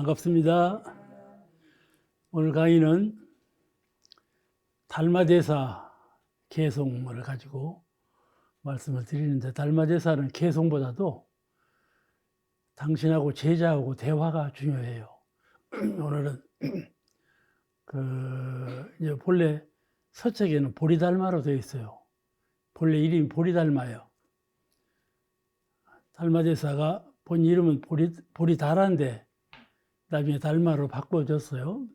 반갑습니다. 오늘 강의는 달마대사 개송을 가지고 말씀을 드리는데, 달마대사는 개송보다도 당신하고 제자하고 대화가 중요해요. 오늘은 이제 본래 서책에는 보리달마로 되어 있어요. 본래 이름이 보리달마예요. 달마대사가 본 이름은 보리달아인데 나중에 달마로 바꿔줬어요.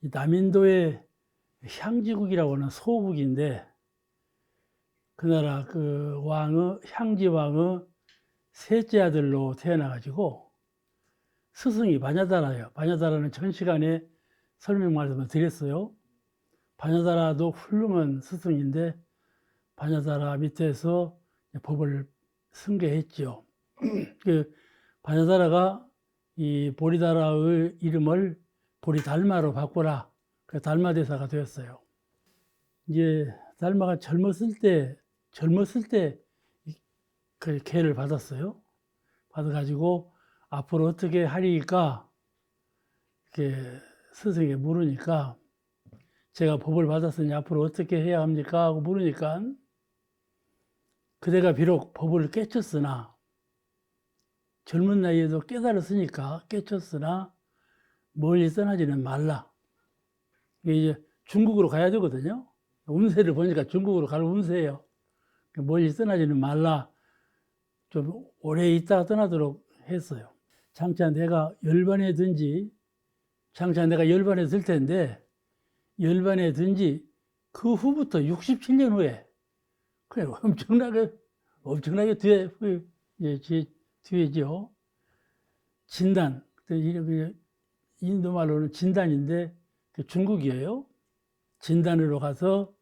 남인도의 향지국이라고 하는 소국인데, 그 나라 향지왕의 셋째 아들로 태어나가지고 스승이 바냐다라예요. 바냐다라는 전 시간에 설명 말씀을 드렸어요. 바냐다라도 훌륭한 스승인데 바냐다라 밑에서 법을 승계했죠. 바냐다라가 이 보리다라의 이름을 보리달마로 바꾸라. 달마대사가 되었어요. 이제 달마가 젊었을 때 그 계를 받았어요. 받아가지고 앞으로 어떻게 하리까 이렇게 스승에게 물으니까, 제가 법을 받았으니 앞으로 어떻게 해야 합니까? 하고 물으니까, 그대가 비록 법을 깨쳤으나, 젊은 나이에도 깨달았으니까 깨쳤으나 멀리 떠나지는 말라. 이게 이제 중국으로 가야 되거든요. 운세를 보니까 중국으로 갈 운세예요. 멀리 떠나지는 말라. 좀 오래 있다가 떠나도록 했어요. 장차 내가 열반에 든지 들 텐데, 열반에 든지 그 후부터 67년 후에, 그래 엄청나게 뒤에죠. 진단, 인도 말로는 진단인데 중국이에요. 진단으로 가서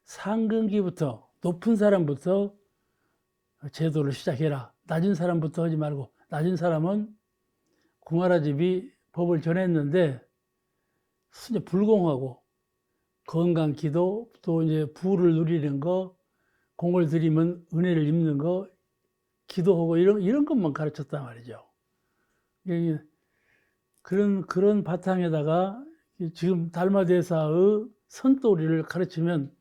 상근기부터, 높은 사람부터 제도를 시작해라. 낮은 사람부터 하지 말고, 낮은 사람은 구마라 집이 법을 전했는데 불공하고 건강 기도, 또 이제 부를 누리는 거, 공을 들이면 은혜를 입는 거, 기도하고 이런 것만 가르쳤단 말이죠. 그런 바탕에다가 지금 달마대사의 선도리를 가르치면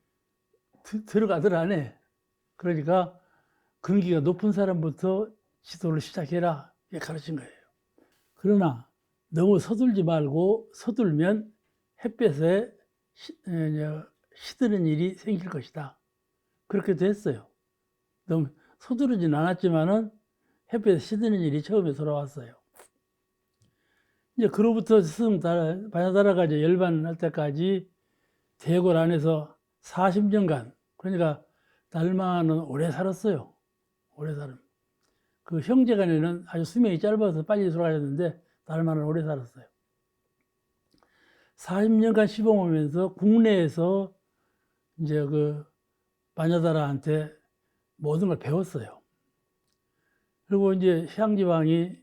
들어가들 안 해. 그러니까 근기가 높은 사람부터 지도를 시작해라, 이렇게 가르친 거예요. 그러나 너무 서둘지 말고, 서둘면 햇볕에 시드는 일이 생길 것이다. 그렇게 됐어요. 너무 서두르진 않았지만은 햇볕에 시드는 일이 처음에 돌아왔어요. 이제 그로부터 스승 바냐다라가 이제 열반할 때까지 대궐 안에서 40년간, 그러니까 달마는 오래 살았어요. 오래 살은. 그 형제간에는 아주 수명이 짧아서 빨리 돌아가셨는데 달마는 오래 살았어요. 40년간 시범하면서 국내에서 이제 바냐다라한테 모든 걸 배웠어요. 그리고 이제 향지왕이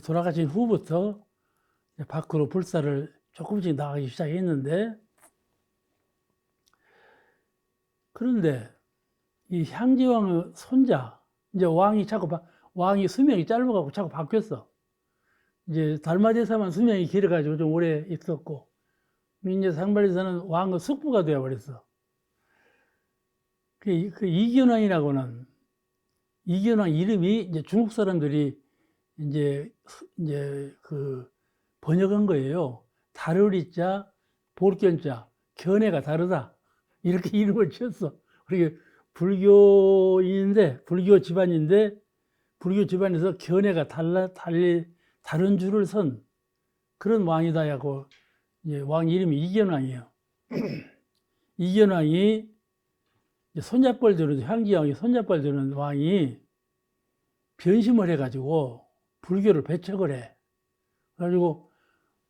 돌아가신 후부터 밖으로 불사를 조금씩 나가기 시작했는데, 그런데 이 향지왕의 손자, 이제 왕이 수명이 짧아가지고 자꾸 바뀌었어. 이제 달마대사만 수명이 길어가지고 좀 오래 있었고, 이제 달마대사는 왕의 숙부가 되어버렸어. 이견왕이라고는, 이견왕 이름이 이제 중국 사람들이 이제 번역한 거예요. 다르리자, 볼견자, 견해가 다르다. 이렇게 이름을 지었어. 그러게 불교 집안에서 견해가 다른 줄을 선 그런 왕이다 하고, 왕 이름이 이견왕이에요. 이견왕이 손잡벌 드는, 향지왕이 손잡벌 드는 왕이 변심을 해가지고 불교를 배척을 해. 그래가지고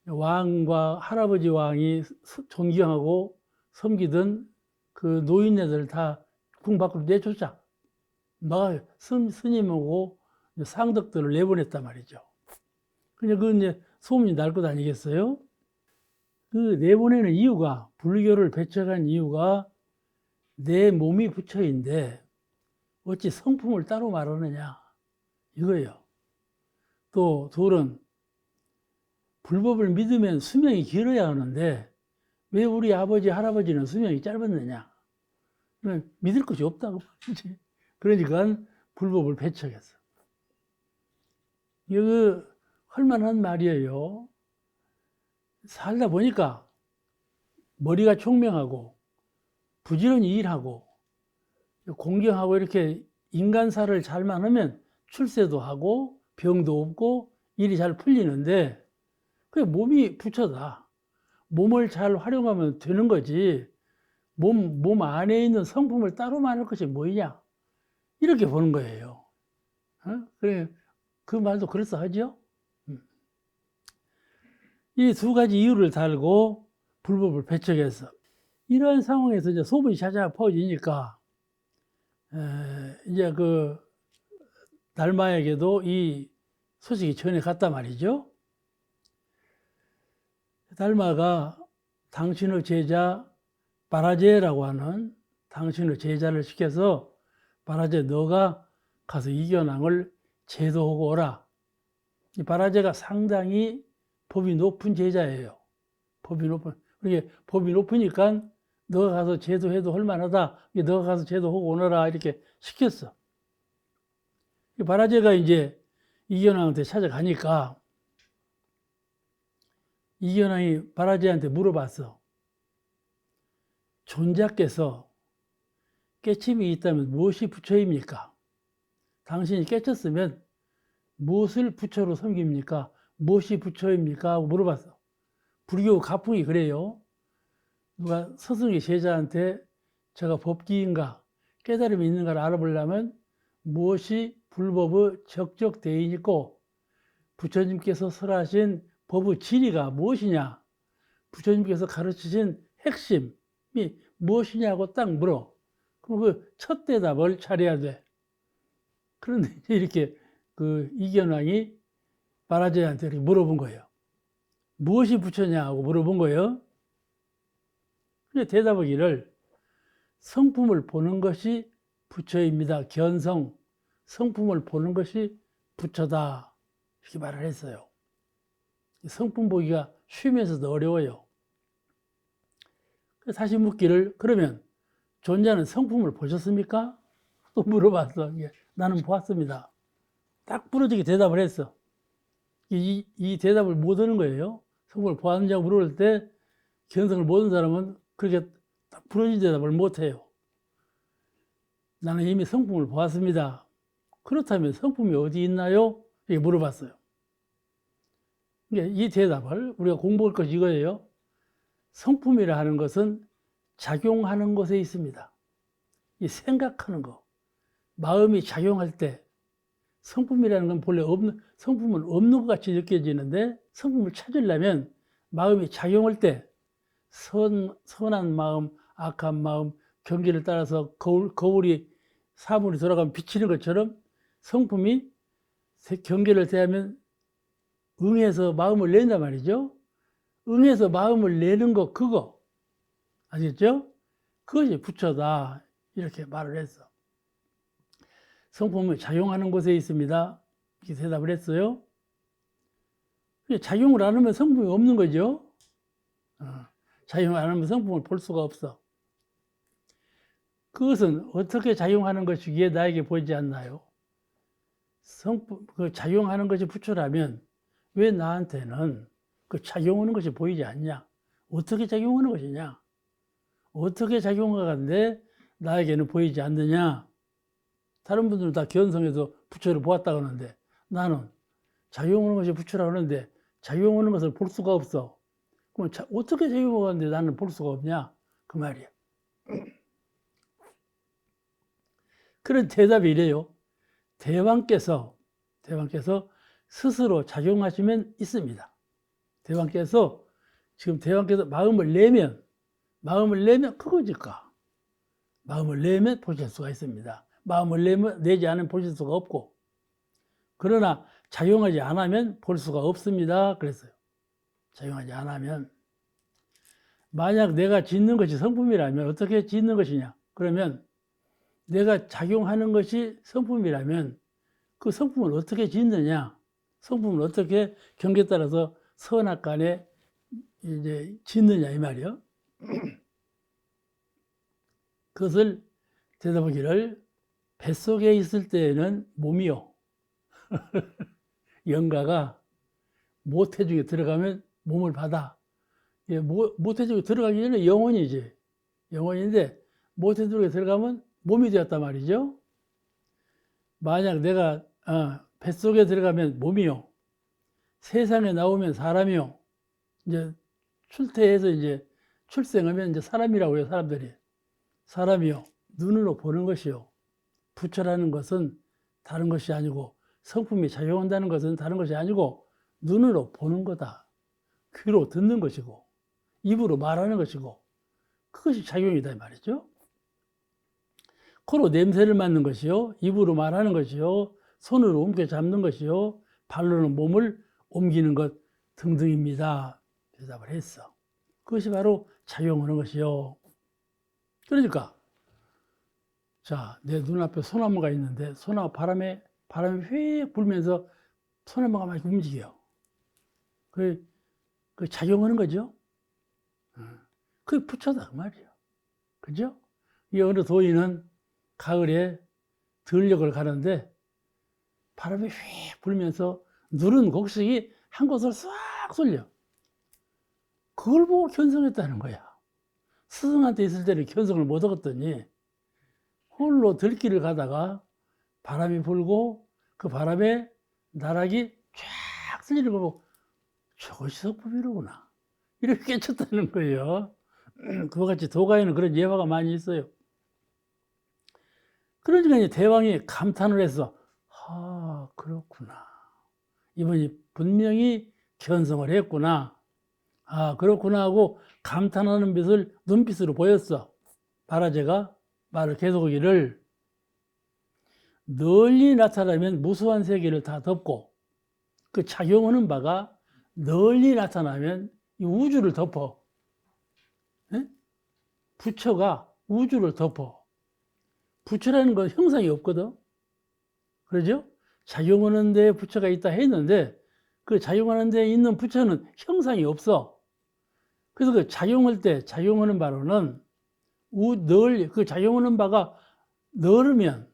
왕과 할아버지 왕이 존경하고 섬기던 그 노인네들 다 궁 밖으로 내쫓아. 스님하고 상덕들을 내보냈단 말이죠. 근데 이제 소문이 날 것 아니겠어요? 그 내보내는 이유가, 불교를 배척한 이유가 내 몸이 부처인데 어찌 성품을 따로 말하느냐, 이거예요. 또 둘은 불법을 믿으면 수명이 길어야 하는데 왜 우리 아버지, 할아버지는 수명이 짧았느냐? 믿을 것이 없다고 말이지. 그러니까 불법을 배척했어. 이거 할만한 말이에요. 살다 보니까 머리가 총명하고 부지런히 일하고 공경하고 이렇게 인간사를 잘만 하면 출세도 하고 병도 없고 일이 잘 풀리는데 그게 몸이 부처다. 몸을 잘 활용하면 되는 거지. 몸 안에 있는 성품을 따로 말할 것이 뭐냐? 이렇게 보는 거예요. 그래, 그 말도 그럴싸하죠? 이 두 가지 이유를 달고 불법을 배척해서 이러한 상황에서 이제 소문이 자자 퍼지니까 이제 그 달마에게도 이 소식이 전해갔단 말이죠. 달마가 당신의 제자 바라제라고 하는 당신의 제자를 시켜서 바라제 너가 가서 이견왕을 제도하고 오라. 이 바라제가 상당히 법이 높은 제자예요. 그게 법이 높으니까 너가 가서 제도해도 할만하다. 너가 가서 제도하고 오너라 이렇게 시켰어. 바라제가 이제 이견왕한테 찾아가니까 이견왕이 바라제한테 물어봤어. 존자께서 깨침이 있다면 무엇이 부처입니까? 당신이 깨쳤으면 무엇을 부처로 섬깁니까? 무엇이 부처입니까? 하고 물어봤어. 불교 가풍이 그래요. 누가 스승이 제자한테 제가 법기인가 깨달음이 있는가를 알아보려면 무엇이 불법의 적적 대인이고 부처님께서 설하신 법의 진리가 무엇이냐, 부처님께서 가르치신 핵심이 무엇이냐고 딱 물어. 그럼 그 첫 대답을 잘해야 돼. 그런데 이렇게 그 이견왕이 바라제한테 이렇게 물어본 거예요. 무엇이 부처냐고 물어본 거예요. 근데 대답하기를 성품을 보는 것이 부처입니다. 견성, 성품을 보는 것이 부처다. 이렇게 말을 했어요. 성품 보기가 쉬면서도 어려워요. 다시 묻기를 그러면 존자는 성품을 보셨습니까? 또 물어봤어. 나는 보았습니다. 딱 부러지게 대답을 했어. 이 대답을 못 하는 거예요. 성품을 보았느냐고 물을 때 견성을 모르는 사람은 그렇게 딱 부러진 대답을 못 해요. 나는 이미 성품을 보았습니다. 그렇다면 성품이 어디 있나요? 이렇게 물어봤어요. 이 대답을 우리가 공부할 것이 이거예요. 성품이라 하는 것은 작용하는 것에 있습니다. 이 생각하는 거, 마음이 작용할 때 성품이라는 건 본래 성품은 없는 것 같이 느껴지는데 성품을 찾으려면 마음이 작용할 때 선한 마음, 악한 마음, 경계를 따라서 거울이 사물이 돌아가면 비치는 것처럼 성품이 경계를 대하면 응해서 마음을 낸단 말이죠. 응해서 마음을 내는 거 그거 아시겠죠? 그것이 부처다 이렇게 말을 했어. 성품은 작용하는 곳에 있습니다. 이렇게 대답을 했어요. 작용을 안 하면 성품이 없는 거죠. 작용을 안 하면 성품을 볼 수가 없어. 그것은 어떻게 작용하는 것이기에 나에게 보이지 않나요? 그 작용하는 것이 부처라면 왜 나한테는 그 작용하는 것이 보이지 않냐? 어떻게 작용하는 것이냐? 어떻게 작용하는데 나에게는 보이지 않느냐? 다른 분들은 다 견성해서 부처를 보았다고 하는데 나는 작용하는 것이 부처라고 하는데 작용하는 것을 볼 수가 없어. 그럼 어떻게 작용하는데 나는 볼 수가 없냐? 그 말이야. 그런 대답이 이래요. 대왕께서 스스로 작용하시면 있습니다. 대왕께서 마음을 내면 그거니까. 마음을 내면 보실 수가 있습니다. 마음을 내지 않으면 보실 수가 없고, 그러나 작용하지 않으면 볼 수가 없습니다. 그랬어요. 작용하지 않으면. 만약 내가 짓는 것이 성품이라면 어떻게 짓는 것이냐? 그러면 내가 작용하는 것이 성품이라면 그 성품을 어떻게 짓느냐? 성품을 어떻게 경계에 따라서 선악간에 이제 짓느냐 이 말이요. 그것을 대답하기를 뱃속에 있을 때에는 몸이요. 영가가 모태중에 들어가면 몸을 받아. 모태중에 들어가기 전에 영혼이지. 영혼인데 모태중에 들어가면 몸이 되었단 말이죠. 만약 내가 뱃속에 들어가면 몸이요. 세상에 나오면 사람이요. 이제 출태해서 이제 출생하면 이제 사람이라고 해요, 사람들이. 사람이요. 눈으로 보는 것이요. 부처라는 것은 다른 것이 아니고 성품이 작용한다는 것은 다른 것이 아니고 눈으로 보는 거다. 귀로 듣는 것이고 입으로 말하는 것이고 그것이 작용이다 이 말이죠. 코로 냄새를 맡는 것이요. 입으로 말하는 것이요. 손으로 움켜 잡는 것이요. 발로는 몸을 옮기는 것 등등입니다. 대답을 했어. 그것이 바로 작용하는 것이요. 그러니까 자, 내 눈앞에 소나무가 있는데 소나무 바람이 휙 불면서 소나무가 막 움직여. 그 작용하는 거죠. 그게 부처다 그 말이에요. 그죠? 이 어느 도인은 가을에 들녘을 가는데 바람이 휙 불면서 누른 곡식이 한 곳으로 싹 쏠려. 그걸 보고 견성했다는 거야. 스승한테 있을 때는 견성을 못 얻었더니 홀로 들길을 가다가 바람이 불고 그 바람에 나락이 쫙 쓸리는 걸 보고 저것이 성품이로구나. 이렇게 깨쳤다는 거예요. 그와 같이 도가에는 그런 예화가 많이 있어요. 그러니까 이제 대왕이 감탄을 해서 아 그렇구나. 이분이 분명히 견성을 했구나. 아 그렇구나 하고 감탄하는 눈빛으로 보였어. 바라제가 말을 계속하기를 널리 나타나면 무수한 세계를 다 덮고 그 작용하는 바가 널리 나타나면 이 우주를 덮어. 네? 부처가 우주를 덮어. 부처라는 건 형상이 없거든. 그러죠? 작용하는 데에 부처가 있다 했는데 그 작용하는 데에 있는 부처는 형상이 없어. 그래서 그 작용할 때 작용하는 바로는 그 작용하는 바가 넓으면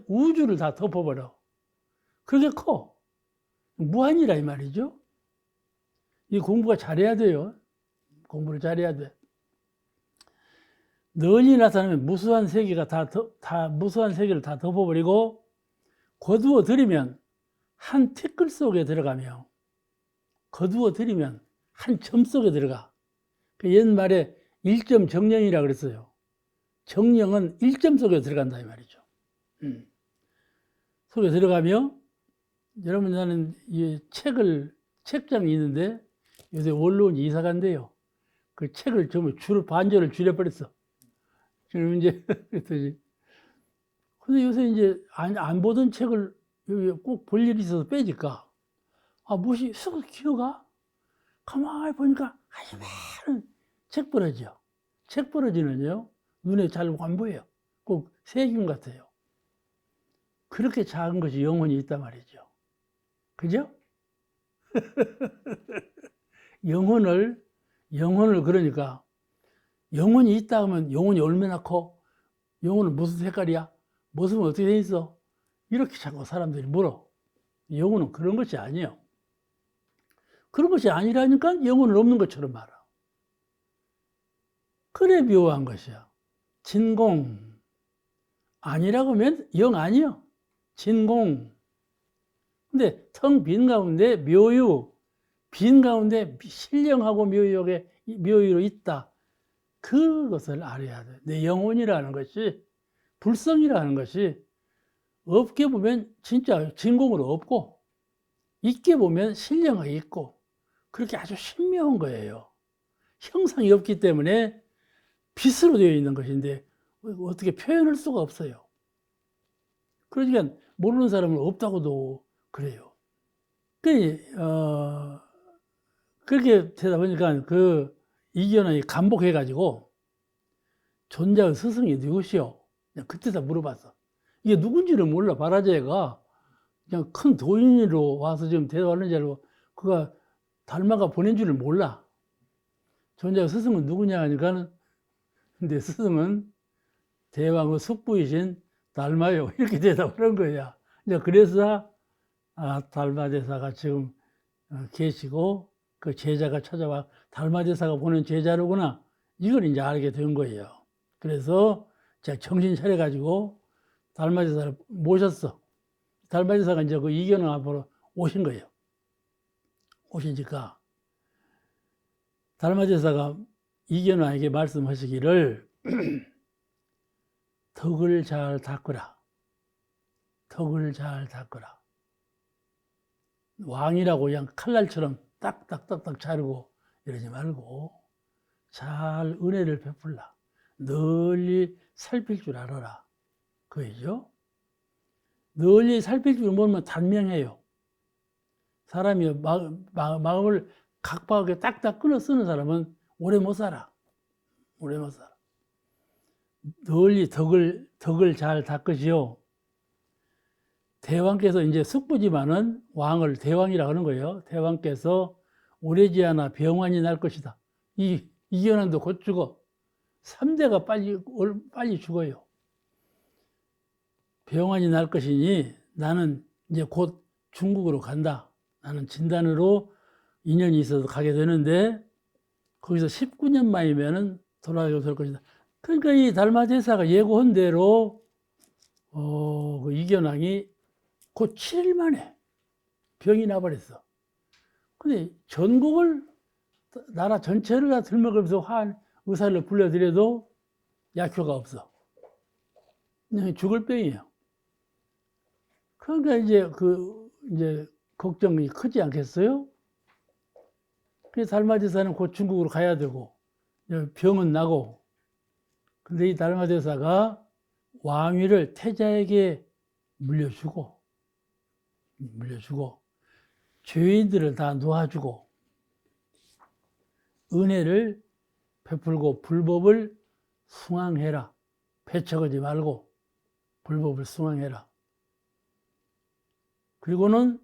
우주를 다 덮어버려. 그게 커. 무한이라 이 말이죠. 이 공부가 잘해야 돼요. 공부를 잘해야 돼. 널리 나타나면 무수한 세계가 무수한 세계를 다 덮어버리고 거두어 들이면 한 티끌 속에 들어가며 거두어 들이면 한 점 속에 들어가. 그 옛말에 일점 정령이라 그랬어요. 정령은 일점 속에 들어간다 이 말이죠. 속에 들어가며 여러분 나는 이 책장이 있는데 요새 원로원이 이사 간대요. 그 책을 전부 반절을 줄여버렸어. 그럼 이제 그랬더니 근데 요새 이제 안 보던 책을 여기 꼭 볼 일이 있어서 빼질까? 무엇이 쑥 기어가? 가만히 보니까 아주 많은 책버러지요. 책버러지는요 눈에 잘 안 보여요. 꼭 세균 같아요. 그렇게 작은 것이 영혼이 있단 말이죠. 그죠? 영혼을 그러니까 영혼이 있다 하면 영혼이 얼마나 커? 영혼은 무슨 색깔이야? 모습은 어떻게 돼 있어? 이렇게 자꾸 사람들이 물어. 영혼은 그런 것이 아니에요. 그런 것이 아니라니까 영혼은 없는 것처럼 말아. 그래 묘한 것이야. 진공. 아니라고 하면 영 아니요. 진공. 근데 텅 빈 가운데 묘유. 빈 가운데 신령하고 묘유로 있다. 그것을 알아야 돼. 내 영혼이라는 것이, 불성이라는 것이 없게 보면 진짜 진공으로 없고, 있게 보면 신령하게 있고, 그렇게 아주 신묘한 거예요. 형상이 없기 때문에 빛으로 되어 있는 것인데, 어떻게 표현할 수가 없어요. 그러니까 모르는 사람은 없다고도 그래요. 그렇게 되다 보니까 그 이견이 간복해가지고 존자의 스승이 누구시오? 그때 다 물어봤어. 이게 누군지를 몰라. 바라제가 그냥 큰 도인으로 와서 지금 대화하는 줄 알고 그가 달마가 보낸 줄을 몰라. 전자 스승은 누구냐 하니까는 근데 스승은 대왕의 숙부이신 달마요 이렇게 대답을 한 거야. 이제 그래서 달마대사가 지금 계시고 그 제자가 찾아와 달마대사가 보낸 제자로구나 이걸 이제 알게 된 거예요. 그래서 제가 정신 차려가지고 달마대사를 모셨어. 달마대사가 이제 그 이견을 앞으로 오신 거예요. 오시니까 달마대사가 이견왕에게 말씀하시기를 덕을 잘 닦으라. 덕을 잘 닦으라. 왕이라고 그냥 칼날처럼 딱딱딱딱 자르고 이러지 말고 잘 은혜를 베풀라. 널리 살필 줄 알아라. 그거죠. 널리 살필 줄 모르면 단명해요. 사람이 마음을 각박하게 딱딱 끊어 쓰는 사람은 오래 못 살아. 오래 못 살아. 널리 덕을 잘 닦으시오. 대왕께서 이제 숙부지만은 왕을 대왕이라고 하는 거예요. 대왕께서 오래지 않아 병환이 날 것이다. 이견왕도 곧 죽어. 3대가 빨리 죽어요. 병환이 날 것이니 나는 이제 곧 중국으로 간다. 나는 진단으로 인연이 있어서 가게 되는데 거기서 19년 만이면은 돌아가게 될 것이다. 그러니까 이 달마대사가 예고한 대로 그 이견왕이 곧 7일 만에 병이 나버렸어. 근데 전국을 나라 전체를 다 들먹으면서 화한 의사를 불러들여도 약효가 없어. 그냥 죽을 병이에요. 그러니까 이제 걱정이 크지 않겠어요? 그래서 달마대사는 곧 중국으로 가야 되고 병은 나고 근데 이 달마대사가 왕위를 태자에게 물려주고 죄인들을 다 놓아주고 은혜를 베풀고 불법을 숭앙해라. 배척하지 말고 불법을 숭앙해라. 그리고는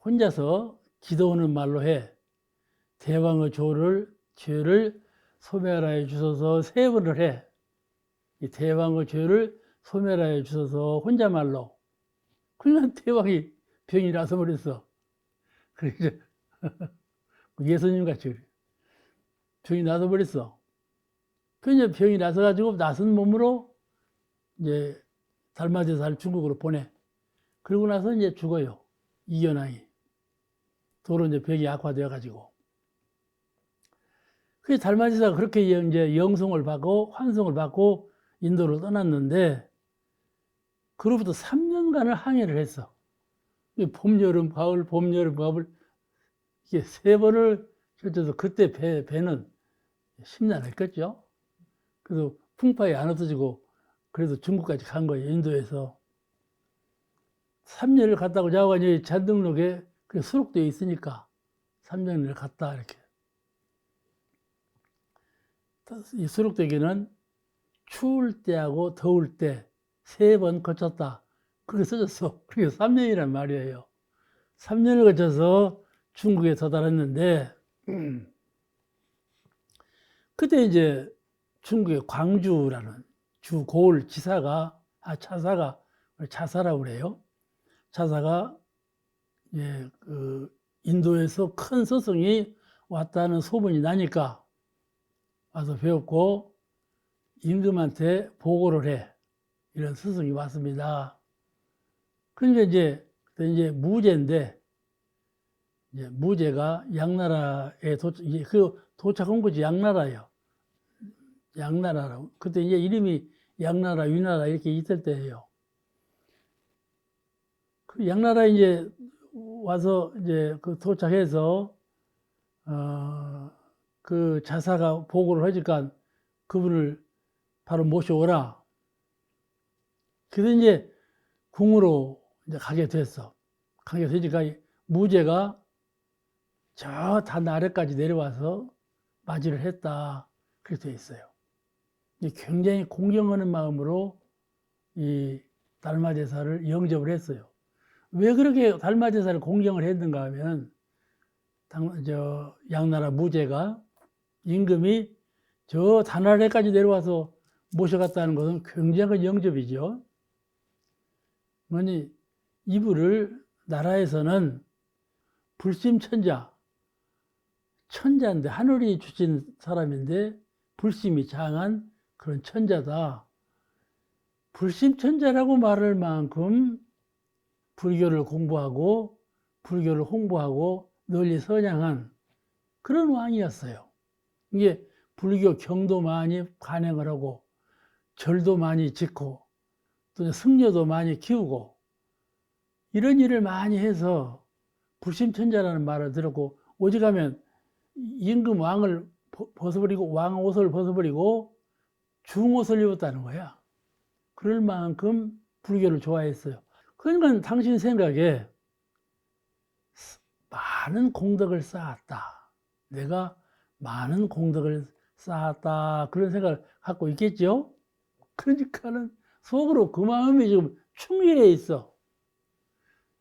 혼자서 기도하는 말로 해. 대왕의 죄를 소멸하여 주소서 3번을 해. 이 대왕의 죄를 소멸하여 주소서 혼자말로. 그러니까 대왕이 병이 나서 버렸어. 그래서 예수님 같이 그래. 병이 나서 버렸어. 그래서 병이 나서 가지고 나선 몸으로 이제 달마대사를 중국으로 보내. 그러고 나서 이제 죽어요. 이견왕이. 도로 이제 병이 악화되어 가지고. 그래서 달마대사가 그렇게 이제 영성을 받고 환성을 받고 인도를 떠났는데 그로부터 3년간을 항해를 했어. 봄, 여름, 가을, 봄, 여름, 가을 이게 3번을 펼쳐서 그때 배는 심란했겠죠. 그래서 풍파에 안 없어지고 그래도 중국까지 간 거예요. 인도에서. 3년을 갔다고 자고가 이제 잔등록에 수록되어 있으니까 3년을 갔다 이렇게. 이 수록되기는 추울 때하고 더울 때 3번 거쳤다. 그렇게 써졌어. 그게 3년이란 말이에요. 3년을 거쳐서 중국에 도달했는데 그때 이제 중국의 광주라는 주 고을 차사라고 그래요. 차사가 인도에서 큰 스승이 왔다는 소문이 나니까 와서 배웠고 임금한테 보고를 해. 이런 스승이 왔습니다. 그러니까 이제 무제인데 무제가 양나라에 도착한 곳이 양나라예요. 양나라라고. 그때 이제 이름이 양나라, 위나라 이렇게 있을 때예요. 그 양나라에 이제 와서 도착해서 그 자사가 보고를 하니까 그분을 바로 모셔오라. 그래서 이제 궁으로 이제 가게 됐어. 가게 되니까 무제가 저 단 아래까지 내려와서 맞이를 했다. 그렇게 돼 있어요. 굉장히 공경하는 마음으로 이 달마대사를 영접을 했어요. 왜 그렇게 달마제사를 공경을 했는가 하면, 양나라 무제가 임금이 저 단아래까지 내려와서 모셔갔다는 것은 굉장한 영접이죠. 뭐니, 이분을 나라에서는 불심천자, 천자인데 하늘이 주신 사람인데 불심이 장한 그런 천자다. 불심천자라고 말할 만큼 불교를 공부하고 불교를 홍보하고 널리 선양한 그런 왕이었어요. 이게 불교 경도 많이 관행을 하고 절도 많이 짓고 또 승려도 많이 키우고 이런 일을 많이 해서 불심천자라는 말을 들었고, 오직하면 임금 왕을 벗어버리고 왕 옷을 벗어버리고 중옷을 입었다는 거야. 그럴 만큼 불교를 좋아했어요. 그러니까 당신 생각에 많은 공덕을 쌓았다. 내가 많은 공덕을 쌓았다. 그런 생각을 갖고 있겠죠? 그러니까는 속으로 그 마음이 지금 충실해 있어.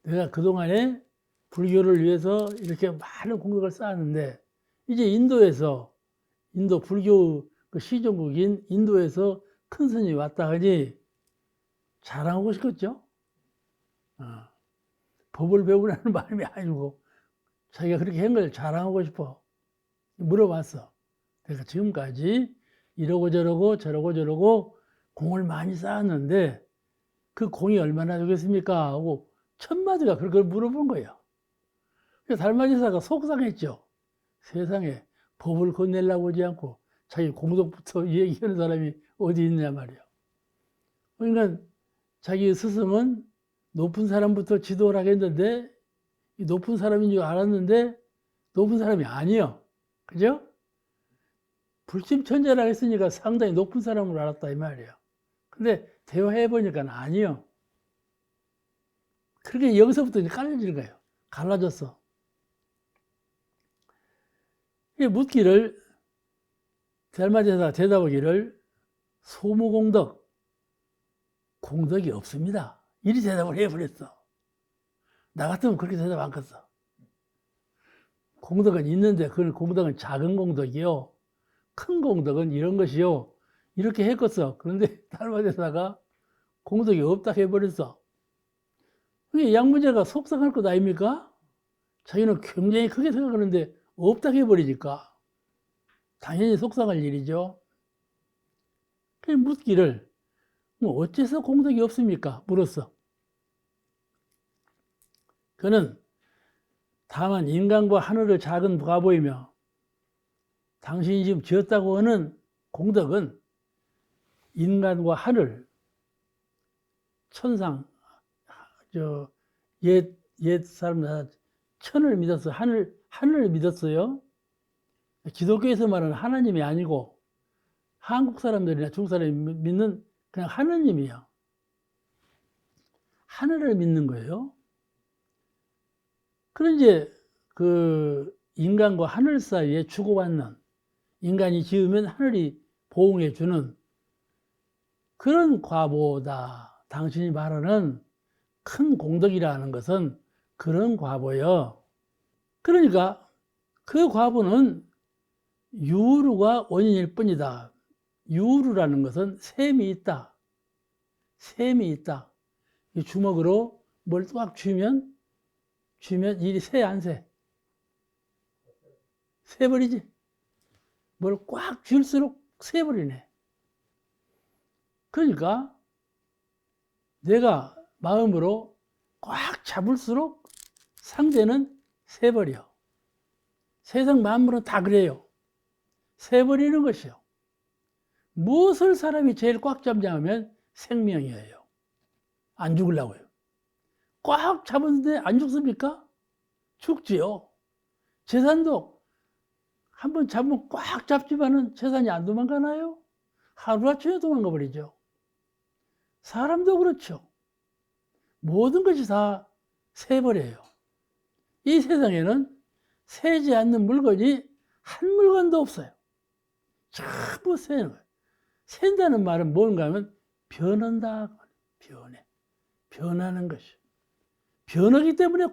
내가 그동안에 불교를 위해서 이렇게 많은 공덕을 쌓았는데, 이제 인도 불교 그 시종국인 인도에서 큰 스님이 왔다 하니 자랑하고 싶겠죠? 법을 배우라는 마음이 아니고 자기가 그렇게 한 걸 자랑하고 싶어. 물어봤어. 내가 지금까지 이러고 저러고 공을 많이 쌓았는데 그 공이 얼마나 되겠습니까? 하고 천마디가 그걸 물어본 거예요. 달마지사가 속상했죠. 세상에 법을 건네려고 하지 않고 자기 공덕부터 얘기하는 사람이 어디 있냐 말이야. 그러니까 자기 스승은 높은 사람부터 지도를 하겠는데 높은 사람인 줄 알았는데 높은 사람이 아니요. 그죠? 불심천자라고 했으니까 상당히 높은 사람으로 알았다 이 말이에요. 근데 대화해보니까 아니요. 그렇게 여기서부터 이제 갈라지는 거예요. 갈라졌어. 묻기를, 달마제사가 대답하기를 소무공덕, 공덕이 없습니다. 이리 대답을 해버렸어. 나 같으면 그렇게 대답 안 했어. 공덕은 있는데 그 공덕은 작은 공덕이요. 큰 공덕은 이런 것이요. 이렇게 했겠어. 그런데 달마제사가 공덕이 없다 해버렸어. 그게 양무제가 속상할 것 아닙니까? 자기는 굉장히 크게 생각하는데 없다 해버리니까 당연히 속상할 일이죠. 그 묻기를 뭐 어째서 공덕이 없습니까? 물었어. 그는 다만 인간과 하늘을 작은 바보이며 당신이 지금 지었다고 하는 공덕은 인간과 하늘, 천상, 옛 사람들 천을 믿었어요. 하늘을 믿었어요. 기독교에서 말하는 하나님이 아니고 한국 사람들이나 중국 사람이 믿는 그냥 하느님이요. 하늘을 믿는 거예요. 그런 이제 그 인간과 하늘 사이에 주고받는, 인간이 지으면 하늘이 보응해 주는 그런 과보다. 당신이 말하는 큰 공덕이라는 것은 그런 과보요. 그러니까 그 과보는 유루가 원인일 뿐이다. 유루라는 것은 셈이 있다. 셈이 있다. 주먹으로 뭘 꽉 쥐면 일이 새 안 새? 새버리지. 뭘 꽉 쥘수록 새버리네. 그러니까 내가 마음으로 꽉 잡을수록 상대는 새버려. 세상 만물은 다 그래요. 새버리는 것이요. 무엇을 사람이 제일 꽉 잡냐 하면 생명이에요. 안 죽으려고요. 꽉 잡았는데 안 죽습니까? 죽지요. 재산도 한번 잡으면 꽉 잡지만은 재산이 안 도망가나요? 하루아침에 도망가 버리죠. 사람도 그렇죠. 모든 것이 다 새버려요. 이 세상에는 새지 않는 물건이 한 물건도 없어요. 전부 새는 거예요. 샌다는 말은 뭔가 하면 변한다. 변해. 변하는 것이. 변하기 때문에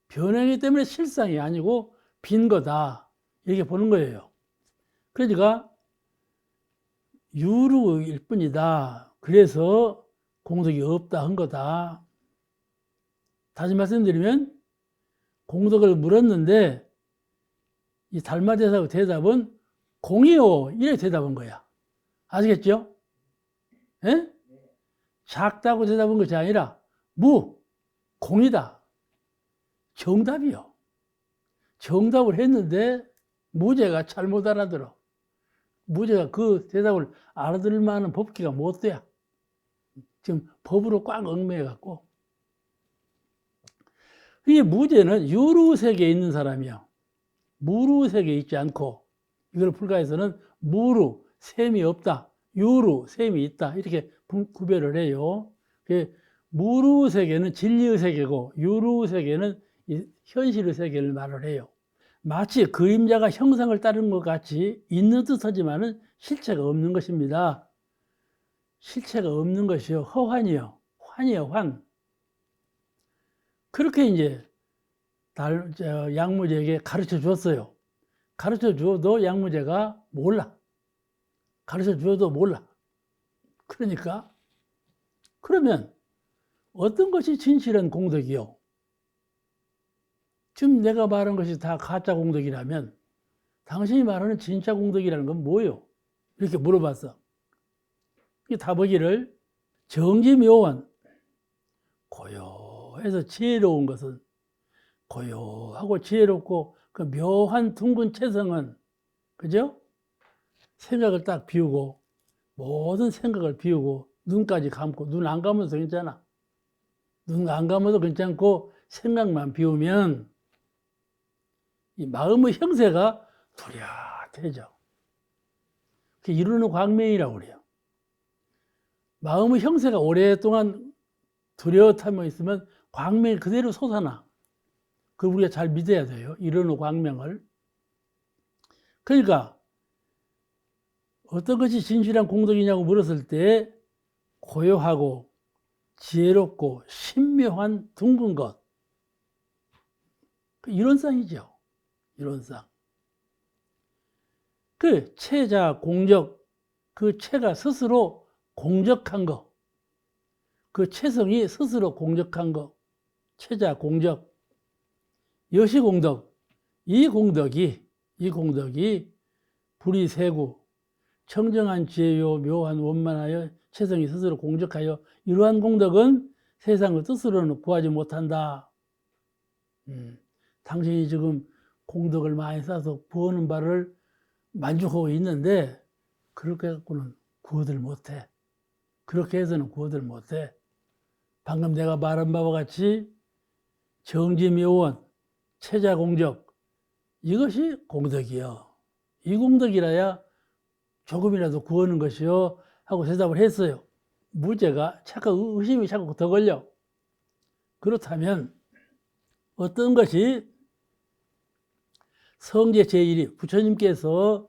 변하기 때문에 실상이 아니고 빈 거다. 이렇게 보는 거예요. 그러니까 유루일 뿐이다. 그래서 공덕이 없다 한 거다. 다시 말씀드리면 공덕을 물었는데 이 달마대사의 대답은 공이요. 이렇게 대답한 거야. 아시겠죠? 예? 작다고 대답한 것이 아니라 공이다. 정답이요. 정답을 했는데 무죄가 잘못 알아들어. 무죄가 그 대답을 알아들을 만한 법기가 못 돼. 지금 법으로 꽉 얽매여갖고. 이 무죄는 유루세계에 있는 사람이야. 무루세계에 있지 않고, 이걸 불가에서는 무루, 셈이 없다. 유루, 셈이 있다. 이렇게 구별을 해요. 무루세계는 진리의 세계고, 유루세계는 현실의 세계를 말을 해요. 마치 그림자가 형상을 따르는 것 같이 있는 듯하지만은 실체가 없는 것입니다. 실체가 없는 것이요. 허환이요. 환이요, 환. 그렇게 이제 양무제에게 가르쳐 주었어요. 가르쳐 주어도 양무제가 몰라. 가르쳐 주어도 몰라. 그러니까, 그러면 어떤 것이 진실한 공덕이요? 지금 내가 말한 것이 다 가짜 공덕이라면 당신이 말하는 진짜 공덕이라는 건 뭐예요? 이렇게 물어봤어. 답하기를 정지묘원, 고요해서 지혜로운 것은 고요하고 지혜롭고 그 묘한 둥근 체성은, 그죠? 생각을 딱 비우고, 모든 생각을 비우고 눈까지 감고, 눈 안 감아도 괜찮아. 눈 안 감아도 괜찮고 생각만 비우면 이 마음의 형세가 뚜렷해져. 그게 이루는 광명이라고 그래요. 마음의 형세가 오랫동안 뚜렷하면 있으면 광명이 그대로 솟아나. 그걸 우리가 잘 믿어야 돼요. 이루는 광명을. 그러니까 어떤 것이 진실한 공덕이냐고 물었을 때 고요하고 지혜롭고 신묘한 둥근 것. 이론상이죠. 이론상. 그 체자 공적, 그 체가 스스로 공적한 거. 그 체성이 스스로 공적한 거. 체자 공적. 여시공덕. 이 공덕이 불이세구, 청정한 지혜요 묘한 원만하여 체성이 스스로 공적하여 이러한 공덕은 세상의 뜻으로는 구하지 못한다. 당신이 지금 공덕을 많이 쌓아서 구하는 바를 만족하고 있는데 그렇게 해서는 구하들 못해. 그렇게 해서는 구하들 못해. 방금 내가 말한 바와 같이 정지묘원, 체자공적, 이것이 공덕이요. 이 공덕이라야 조금이라도 구하는 것이요 하고 대답을 했어요. 무죄가 자꾸 의심이 자꾸 더 걸려. 그렇다면 어떤 것이 성제 제1이 부처님께서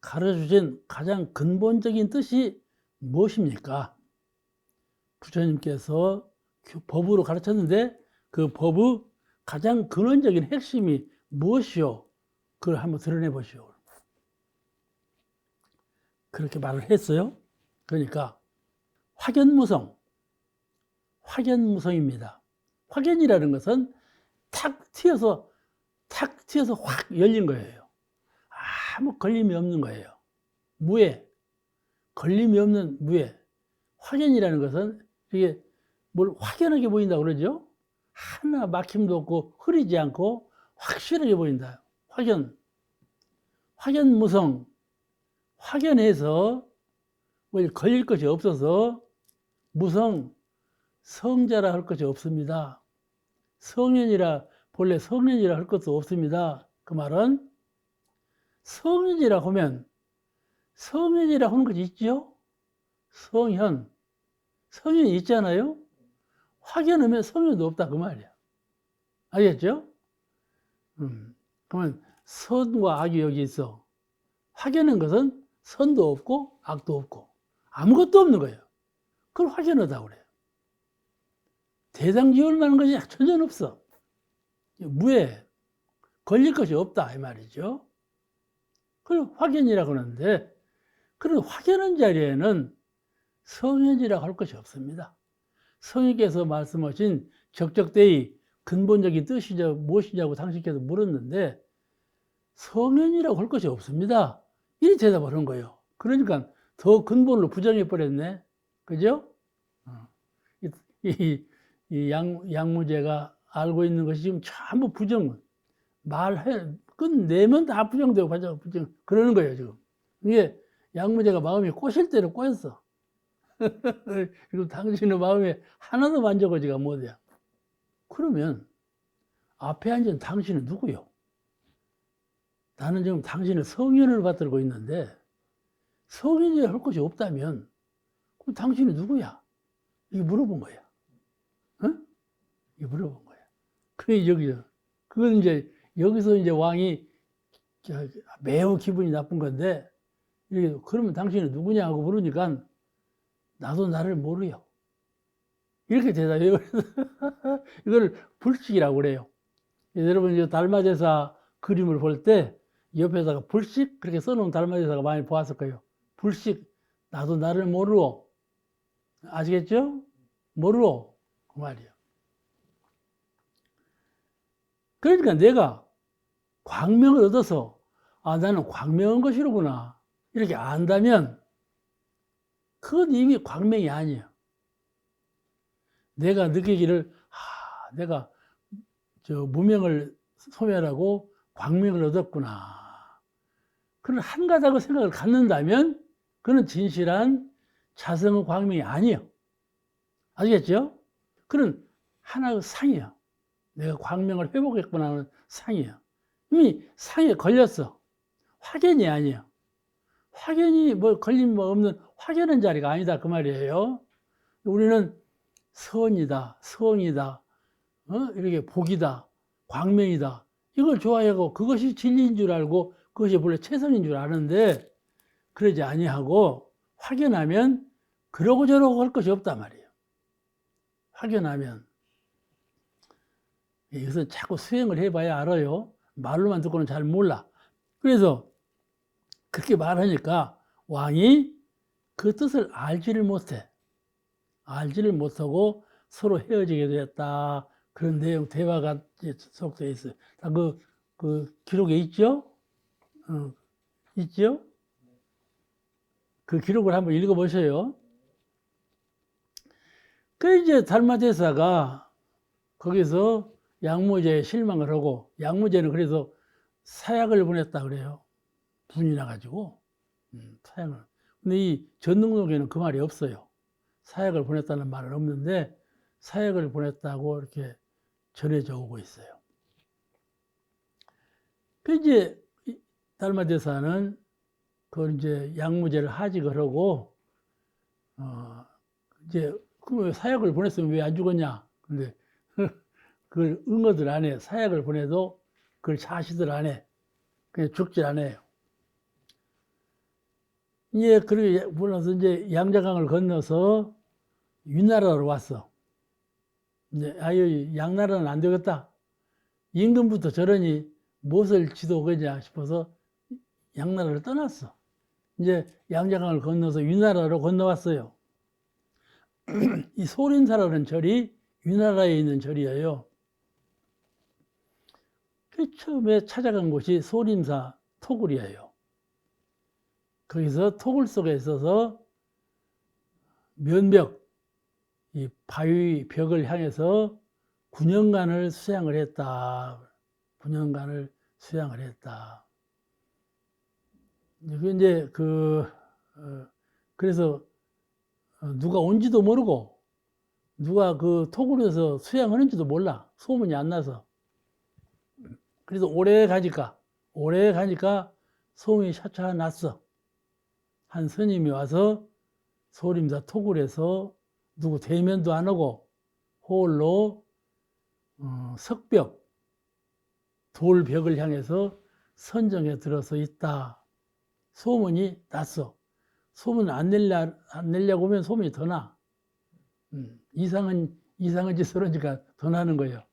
가르쳐주신 가장 근본적인 뜻이 무엇입니까? 부처님께서 법으로 가르쳤는데 그 법의 가장 근원적인 핵심이 무엇이요? 그걸 한번 드러내 보시오. 그렇게 말을 했어요. 그러니까 확연무성입니다. 확연이라는 것은 탁 튀어서 확 열린 거예요. 아무 걸림이 없는 거예요. 무해, 걸림이 없는 무해. 확연이라는 것은 이게 뭘 확연하게 보인다고 그러죠? 하나 막힘도 없고 흐리지 않고 확실하게 보인다. 확연무성. 확연해서 뭘 걸릴 것이 없어서 무성, 성자라 할 것이 없습니다. 본래 성년이라 할 것도 없습니다. 그 말은 성년이라 하면 성년이라 하는 것이 있죠? 성현이 있잖아요? 확연하면 성년도 없다 그 말이야. 알겠죠? 그러면 선과 악이 여기 있어. 확연한 것은 선도 없고 악도 없고 아무것도 없는 거예요. 그걸 확연하다고 그래요. 대상 지을 만한 것이 전혀 없어. 무해. 걸릴 것이 없다 이 말이죠. 그걸 확연이라고 하는데 그런 확연한 자리에는 성현이라고 할 것이 없습니다. 성인께서 말씀하신 적적대의 근본적인 뜻이 무엇이냐고 당신께서 물었는데 성현이라고 할 것이 없습니다. 이 대답을 한 거예요. 그러니까 더 근본으로 부정해 버렸네. 그죠? 이 양무제가 알고 있는 것이 지금 전부 부정, 끝내면 다 부정되고 부정, 그러는 거예요, 지금. 이게 양무제가 마음이 꼬실 대로 꼬였어. 그리고 당신의 마음에 하나도 만져보지가 못해요. 그러면 앞에 앉은 당신은 누구요? 나는 지금 당신을 성인을 받들고 있는데 성인이 할 것이 없다면 그럼 당신이 누구야? 이게 물어본 거야. 응? 이게 물어본 거야. 그게 여기서 그건 이제 여기서 이제 왕이 매우 기분이 나쁜 건데 그러면 당신은 누구냐고 물으니까 나도 나를 모르요. 이렇게 대답해요. 이걸 불식이라고 그래요. 여러분 이제 달마제사 그림을 볼 때 옆에다가 불식 그렇게 써놓은 달마제사가 많이 보았을 거예요. 불식 나도 나를 모르오. 아시겠죠? 모르오 그 말이에요. 그러니까 내가 광명을 얻어서 나는 광명한 것이로구나 이렇게 안다면 그건 이미 광명이 아니에요. 내가 느끼기를 내가 무명을 소멸하고 광명을 얻었구나. 그런 한 가닥의 생각을 갖는다면 그는 진실한 자성의 광명이 아니에요. 아시겠죠? 그런 하나의 상이에요. 내가 광명을 회복했구나 하는 상이에요. 이미 상에 걸렸어. 확연이 아니에요. 확연이 걸림 없는 확연한 자리가 아니다 그 말이에요. 우리는 선이다, 성이다, 이렇게 복이다, 광명이다 이걸 좋아하고 그것이 진리인 줄 알고 그것이 본래 최선인 줄 아는데 그러지 아니하고 확연하면 그러고 저러고 할 것이 없단 말이에요. 확연하면 이것은 자꾸 수행을 해봐야 알아요. 말로만 듣고는 잘 몰라. 그래서 그렇게 말하니까 왕이 그 뜻을 알지를 못해. 알지를 못하고 서로 헤어지게 되었다. 그런 내용, 대화가 속되어 있어요. 다 그 기록에 있죠? 있죠? 그 기록을 한번 읽어보세요. 그 이제 달마제사가 거기서 양무제에 실망을 하고, 양무제는 그래서 사약을 보냈다 그래요. 분이 나가지고, 사약을. 근데 이 전능록에는 그 말이 없어요. 사약을 보냈다는 말은 없는데, 사약을 보냈다고 이렇게 전해져 오고 있어요. 그 이제 달마제사는 그 이제 양무제를 하직을 하고, 이제 그 사약을 보냈으면 왜 안 죽었냐? 근데 그걸 응어들 안 해. 사약을 보내도 그걸 자시들 안 해. 그냥 죽질 않아요. 이제 그렇게 불러서 이제 양자강을 건너서 위나라로 왔어. 이제 아유 양나라는 안 되겠다. 임금부터 저러니 무엇을 지도하겠냐 싶어서 양나라를 떠났어. 이제 양자강을 건너서 위나라로 건너왔어요. 이 소림사라는 절이 위나라에 있는 절이에요. 그 처음에 찾아간 곳이 소림사 토굴이에요. 거기서 토굴 속에 있어서 면벽, 이 바위 벽을 향해서 9년간을 수양을 했다. 9년간을 수양을 했다. 이제 그래서 누가 온지도 모르고 누가 그 토굴에서 수양하는지도 몰라. 소문이 안 나서. 그래서 오래 가니까 소문이 차차 났어. 한 스님이 와서 소림사 토굴에서 누구 대면도 안 하고 홀로 석벽, 돌벽을 향해서 선정에 들어서 있다. 소문이 났어. 소문 안 내려고 하면 소문이 더 나. 이상한 이상한 짓을 하니까 더 나는 거예요.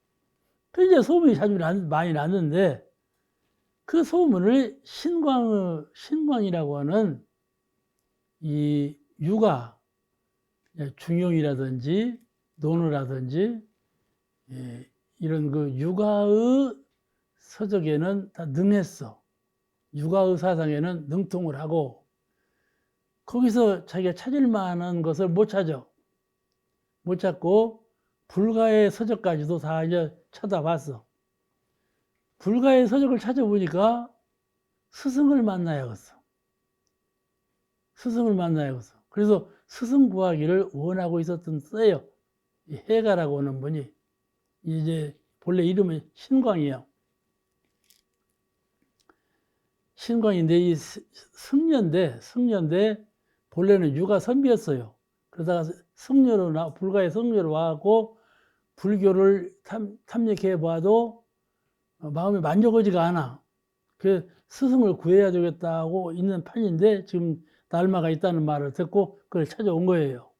그 이제 소문이 많이 났는데 그 소문을 신광이라고 하는 이 육아, 중용이라든지 논어라든지 이런 그 육아의 서적에는 다 능했어. 육아의 사상에는 능통을 하고 거기서 자기가 찾을 만한 것을 못 찾아. 못 찾고 불가의 서적까지도 다 이제 찾아봤어. 불가의 서적을 찾아보니까 스승을 만나야겠어. 스승을 만나야겠어. 그래서 스승 구하기를 원하고 있었던 때예요. 이 해가라고 하는 분이 이제 본래 이름은 신광이에요. 신광인데 이 승려인데 본래는 육아 선비였어요. 그러다가 불가의 성녀로 와갖고 불교를 탐닉해 봐도 마음이 만족하지가 않아. 그 스승을 구해야 되겠다고 있는 판인데 지금 달마가 있다는 말을 듣고 그걸 찾아온 거예요.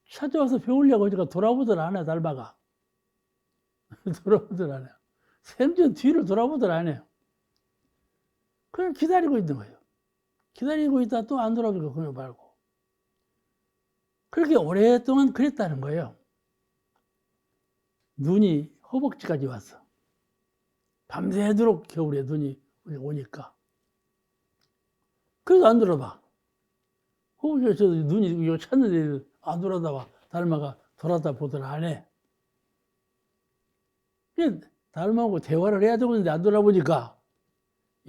찾아와서 배우려고 하니까 돌아보질 않아요, 달마가. 돌아보질 않아요. 생전 뒤를 돌아보질 않아요. 그냥 기다리고 있는 거예요. 기다리고 있다 또 안 돌아보니까 그냥 말고. 그렇게 오랫동안 그랬다는 거예요. 눈이 허벅지까지 왔어. 밤새도록 겨울에 눈이 오니까. 그래도 안 돌아봐. 허벅지가 저 눈이 이거 찾는데 안 돌아다봐. 달마가 돌아다 보들 안 해. 달마하고 대화를 해야 되는데 안 돌아보니까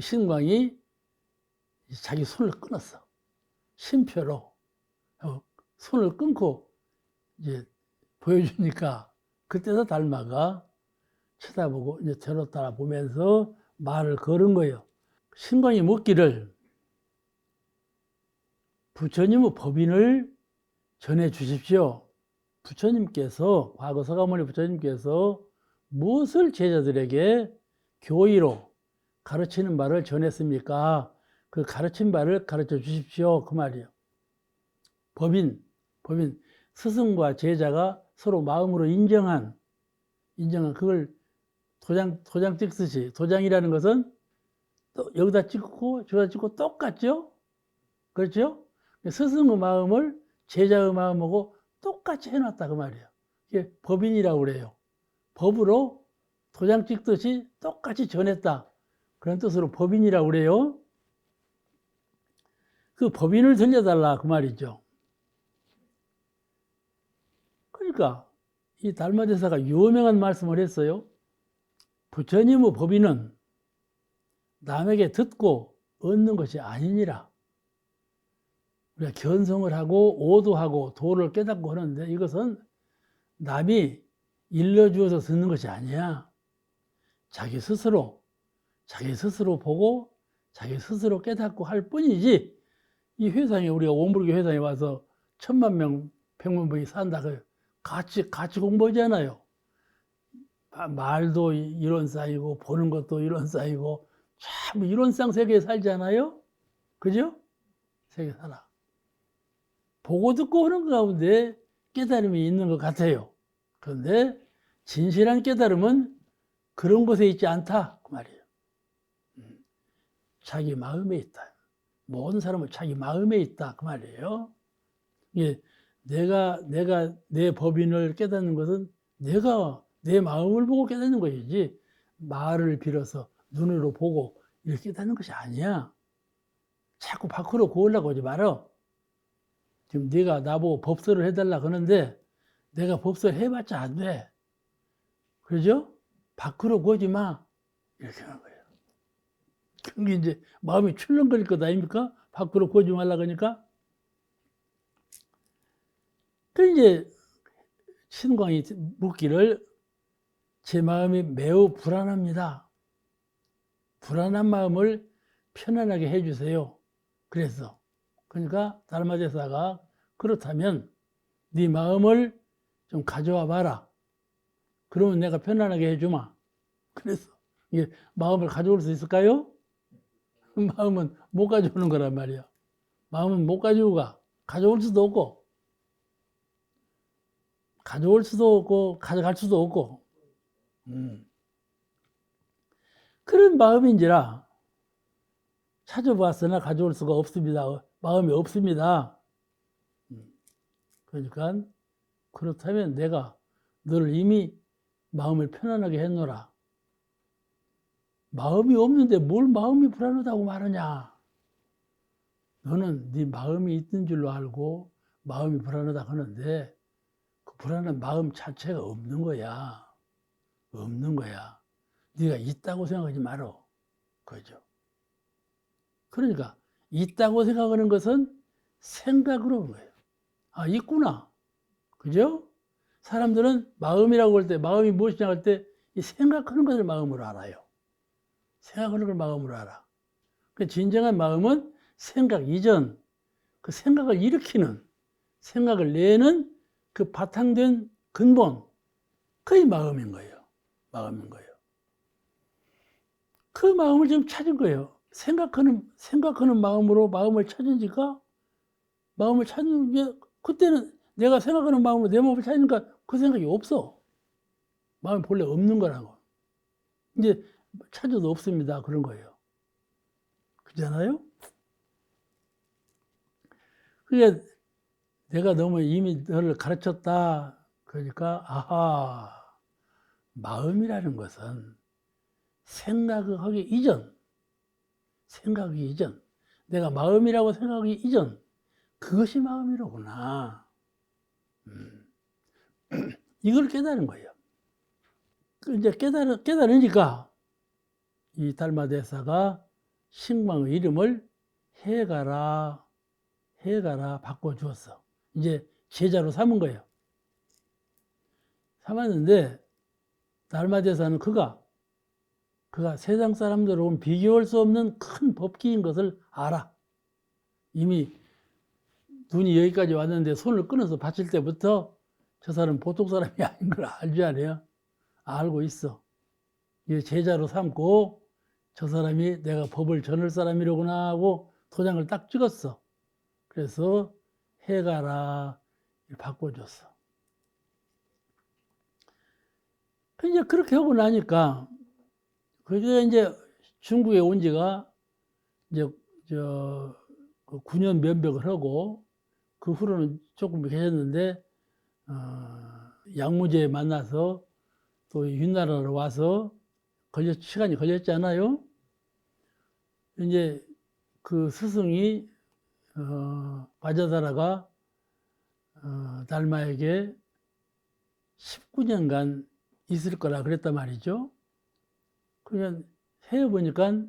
신광이 자기 손을 끊었어. 심표로. 손을 끊고 이제 보여주니까 그때서 달마가 쳐다보고 이제 저로 따라 보면서 말을 걸은 거예요. 신광이 묻기를 부처님의 법인을 전해 주십시오. 부처님께서 과거 서가모니 부처님께서 무엇을 제자들에게 교의로 가르치는 바를 전했습니까? 그 가르친 바를 가르쳐 주십시오. 그 말이에요. 법인 스승과 제자가 서로 마음으로 인정한 그걸 도장 찍듯이 도장이라는 것은 또 여기다 찍고 저기다 찍고 똑같죠? 그렇죠? 스승의 마음을 제자의 마음하고 똑같이 해놨다 그 말이에요. 이게 법인이라고 그래요. 법으로 도장 찍듯이 똑같이 전했다. 그런 뜻으로 법인이라고 그래요. 그 법인을 들려달라 그 말이죠. 그러니까 이 달마대사가 유명한 말씀을 했어요. 부처님의 법인은 남에게 듣고 얻는 것이 아니니라. 우리가 견성을 하고 오도하고 도를 깨닫고 하는데 이것은 남이 일러주어서 듣는 것이 아니야. 자기 스스로 보고 자기 스스로 깨닫고 할 뿐이지. 이 회상에 우리가 원불교 회상에 와서 1000만 명, 100만 명이 산다. 같이 공부하잖아요. 말도 이론상이고 보는 것도 이론상이고 참 이론상 세계에 살잖아요. 그죠? 세계 살아. 보고 듣고 하는 가운데 깨달음이 있는 것 같아요. 그런데 진실한 깨달음은 그런 곳에 있지 않다 그 말이에요. 자기 마음에 있다. 모든 사람은 자기 마음에 있다 그 말이에요. 이게 내가 내 법인을 깨닫는 것은 내가 내 마음을 보고 깨닫는 것이지 말을 빌어서 눈으로 보고 이렇게 깨닫는 것이 아니야. 자꾸 밖으로 구하려고 하지 마라. 지금 네가 나보고 법설을 해달라 그러는데 내가 법설 해봤자 안 돼. 그러죠? 밖으로 구하지 마. 이렇게 하는 거예요. 그게 이제 마음이 출렁거릴 것 아닙니까? 밖으로 구하지 말라 그러니까. 그 이제 신광이 묻기를 제 마음이 매우 불안합니다. 불안한 마음을 편안하게 해주세요. 그래서 그러니까 달마대사가 그렇다면 네 마음을 좀 가져와 봐라. 그러면 내가 편안하게 해주마. 그래서 이게 마음을 가져올 수 있을까요? 마음은 못 가져오는 거란 말이야. 마음은 못 가져오고 가져올 수도 없고. 가져올 수도 없고 가져갈 수도 없고 그런 마음인지라 찾아보았으나 가져올 수가 없습니다. 마음이 없습니다. 그러니까 그렇다면 내가 너를 이미 마음을 편안하게 했노라. 마음이 없는데 뭘 마음이 불안하다고 말하냐. 너는 네 마음이 있는 줄로 알고 마음이 불안하다고 하는데 그 불안한 마음 자체가 없는 거야. 없는 거야. 네가 있다고 생각하지 말어. 그죠? 그러니까 있다고 생각하는 것은 생각으로 오는 거예요. 아, 있구나. 그죠? 사람들은 마음이라고 할 때, 마음이 무엇이냐 할 때, 이 생각하는 것을 마음으로 알아요. 생각하는 걸 마음으로 알아. 그 진정한 마음은 생각 이전, 그 생각을 일으키는, 생각을 내는 그 바탕된 근본, 그게 마음인 거예요. 마음인 거예요. 그 마음을 지금 찾은 거예요. 생각하는 마음으로 마음을 찾으니까, 마음을 찾는 게, 그때는 내가 생각하는 마음으로 내 마음을 찾으니까 그 생각이 없어. 마음이 본래 없는 거라고. 이제 찾아도 없습니다. 그런 거예요. 그렇잖아요? 그게 내가 너무 이미 너를 가르쳤다. 그러니까, 아하, 마음이라는 것은 생각하기 이전, 내가 마음이라고 생각하기 이전, 그것이 마음이로구나. 이걸 깨달은 거예요. 이제 깨달으니까 이 달마대사가 신광의 이름을 해가라 바꿔주었어. 이제 제자로 삼은 거예요. 삼았는데 달마대사는 그가 세상 사람들하고는 비교할 수 없는 큰 법기인 것을 알아. 이미 눈이 여기까지 왔는데 손을 끊어서 받칠 때부터 저 사람은 보통 사람이 아닌 걸 알지 않아요? 알고 있어. 이제 제자로 삼고 저 사람이 내가 법을 전할 사람이로구나 하고 도장을 딱 찍었어. 그래서 해가라 바꿔줬어. 이제 그렇게 하고 나니까 그게 이제 중국에 온 지가 이제 9년 면벽을 하고 그 후로는 조금 계셨는데 양무제에 만나서 또 윤나라로 와서 시간이 걸렸잖아요. 이제 그 스승이 바자다라가 달마에게 19년간 있을 거라 그랬단 말이죠. 그냥 해보니까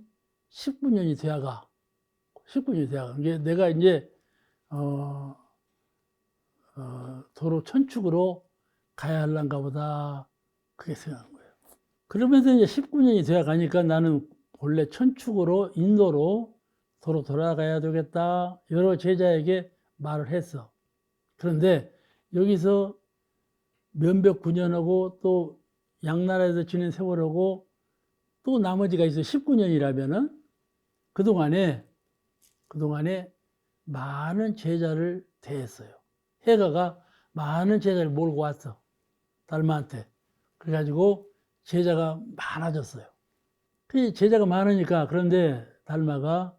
19년이 돼야가. 이게 내가 이제 도로 천축으로 가야 할란가 보다. 그게 생각한 거예요. 그러면서 이제 19년이 돼야 가니까 나는 본래 천축으로 인도로 도로 돌아가야 되겠다. 여러 제자에게 말을 했어. 그런데 여기서 면벽 9년하고 또 양나라에서 지낸 세월하고 또 나머지가 있어 19년이라면은 그동안에 많은 제자를 대했어요. 해가가 많은 제자를 몰고 왔어. 달마한테. 그래가지고 제자가 많아졌어요. 그 제자가 많으니까 그런데 달마가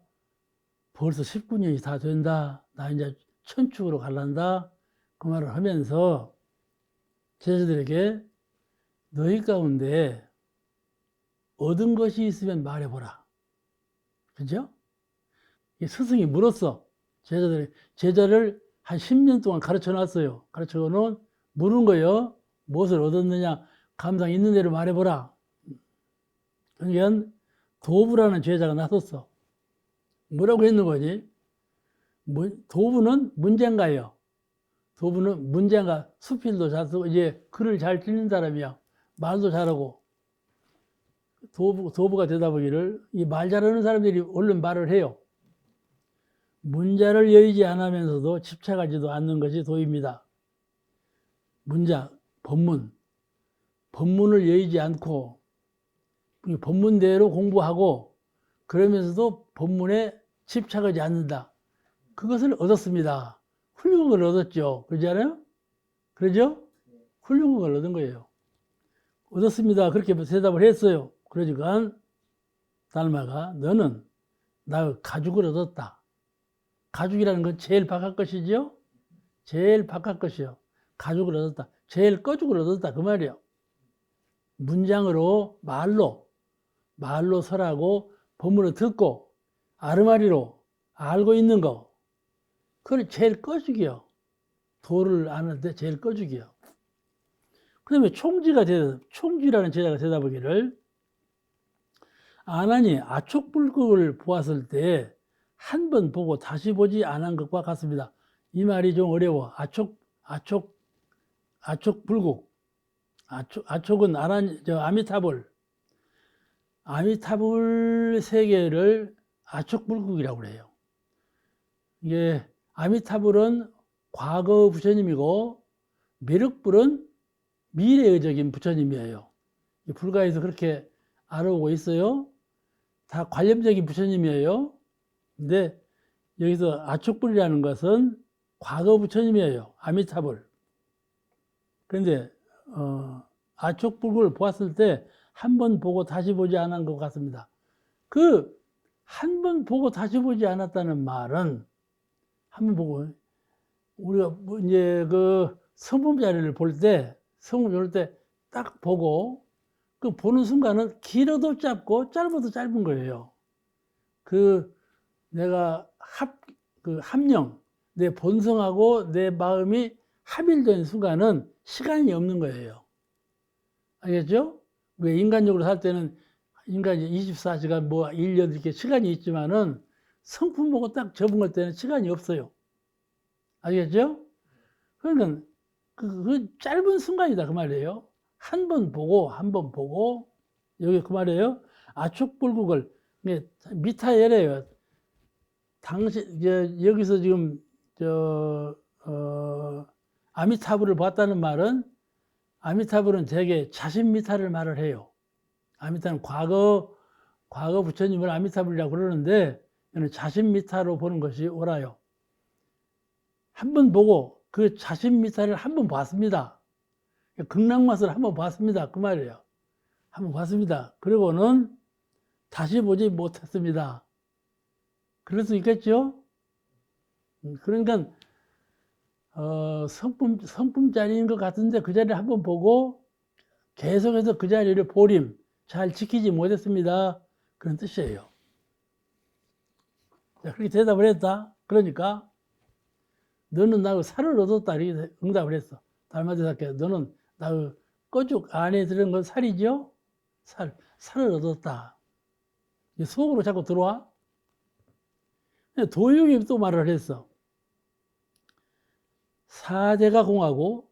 벌써 19년이 다 된다. 나 이제 천축으로 갈란다. 그 말을 하면서 제자들에게 너희 가운데 얻은 것이 있으면 말해보라. 그죠? 스승이 물었어. 제자를 한 10년 동안 가르쳐 놨어요. 가르쳐 놓은 물은 거예요. 무엇을 얻었느냐? 감상 있는 대로 말해보라. 그러니까 도부라는 제자가 나섰어. 뭐라고 했는 거지? 도부는 문제인가요? 도부는 문제인가? 수필도 잘 쓰고 이제 글을 잘 읽는 사람이야. 말도 잘하고. 도부가 되다 보기를 이 말 잘하는 사람들이 얼른 말을 해요. 문자를 여의지 않으면서도 집착하지도 않는 것이 도입니다. 문자, 법문을 여의지 않고 법문대로 공부하고 그러면서도 법문에 집착하지 않는다. 그것을 얻었습니다. 훌륭한 걸 얻었죠. 그러지 않아요? 그러죠? 훌륭한 걸 얻은 거예요. 얻었습니다. 그렇게 대답을 했어요. 그러니까 달마가 너는 나의 가죽을 얻었다. 가죽이라는 건 제일 바깥 것이죠. 제일 바깥 것이요. 가죽을 얻었다. 제일 꺼죽을 얻었다. 그 말이에요. 문장으로 말로 설하고 법문을 듣고 아르마리로 알고 있는 거. 그건 제일 꺼죽이요. 도를 아는데 제일 꺼죽이요. 그 다음에 총지라는 제자가 대답하기를 아나니 아촉불극을 보았을 때 한 번 보고 다시 보지 않은 것과 같습니다. 이 말이 좀 어려워. 아촉불극. 아촉은 아미타불 세계를 아촉불극이라고 그래요. 이게 아미타불은 과거 부처님이고 미륵불은 미래의적인 부처님이에요. 불가에서 그렇게 알아오고 있어요. 다 관념적인 부처님이에요. 근데 여기서 아촉불이라는 것은 과거 부처님이에요. 아미타불. 그런데 아촉불을 보았을 때 한 번 보고 다시 보지 않은 것 같습니다. 그 한 번 보고 다시 보지 않았다는 말은 한 번 보고 우리가 이제 그 성품 자리를 볼 때 딱 보고 그 보는 순간은 길어도 짧고 짧아도 짧은 거예요. 그 내가 합령, 내 본성하고 내 마음이 합일된 순간은 시간이 없는 거예요. 알겠죠? 왜 인간적으로 살 때는 인간이 24시간 뭐 1년 이렇게 시간이 있지만은 성품 보고 딱 접은 때는 시간이 없어요. 알겠죠? 그러니까 그 짧은 순간이다 그 말이에요. 한 번 보고 여기 그 말이에요. 아촉불국을 미타예래요. 여기서 지금 아미타불을 봤다는 말은 아미타불은 되게 자신 미타를 말을 해요. 아미타는 과거 부처님을 아미타불이라고 그러는데 자신 미타로 보는 것이 옳아요. 한 번 보고 그 자신 미타를 한 번 봤습니다. 극락맛을 한 번 봤습니다. 그 말이에요. 한 번 봤습니다. 그리고는 다시 보지 못했습니다. 그럴 수 있겠죠? 그러니까 성품 자리인 것 같은데 그 자리를 한번 보고 계속해서 그 자리를 잘 지키지 못했습니다. 그런 뜻이에요. 자, 그렇게 대답을 했다. 그러니까 너는 나의 살을 얻었다. 이렇게 응답을 했어. 달마대사께 너는 나의 꺼죽 안에 들은 건 살이죠? 살을 얻었다. 속으로 자꾸 들어와. 도육이 또 말을 했어. 사대가 공하고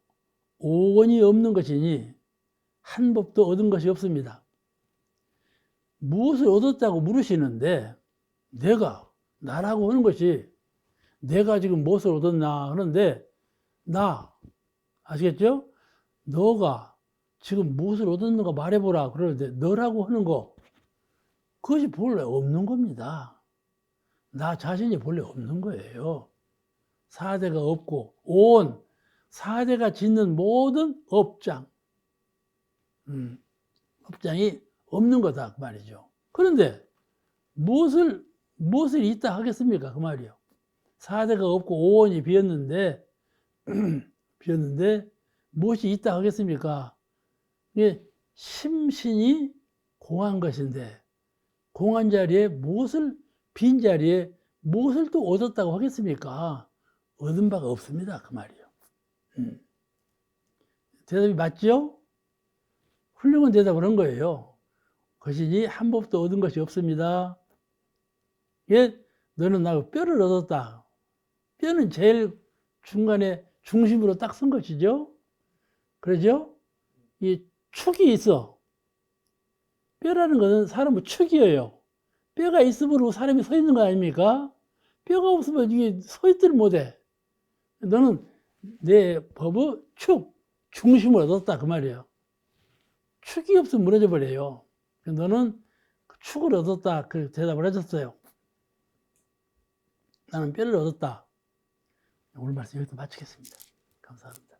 오원이 없는 것이니 한 법도 얻은 것이 없습니다. 무엇을 얻었다고 물으시는데 나라고 하는 것이 내가 지금 무엇을 얻었나 하는데 아시겠죠? 너가 지금 무엇을 얻었는가 말해보라 그러는데 너라고 하는 거 그것이 본래 없는 겁니다. 나 자신이 본래 없는 거예요. 사대가 없고 온 사대가 짓는 모든 업장이 없는 거다 그 말이죠. 그런데 무엇을 있다 하겠습니까 그 말이요. 사대가 없고 오온이 비었는데 무엇이 있다 하겠습니까? 이게 심신이 공한 것인데 공한 자리에 빈 자리에 무엇을 또 얻었다고 하겠습니까? 얻은 바가 없습니다. 그 말이요. 대답이 맞죠? 훌륭한 대답을 한 거예요. 것이니 한 법도 얻은 것이 없습니다. 너는 나의 뼈를 얻었다. 뼈는 제일 중간에 중심으로 딱 선 것이죠. 그러죠? 이 축이 있어. 뼈라는 것은 사람의 축이에요. 뼈가 있으므로 사람이 서 있는 거 아닙니까? 뼈가 없으면 이게 서 있지를 못해. 너는 내 법의 중심을 얻었다 그 말이에요. 축이 없으면 무너져 버려요. 너는 축을 얻었다 그 대답을 해줬어요. 나는 뼈를 얻었다. 오늘 말씀 여기서 마치겠습니다. 감사합니다.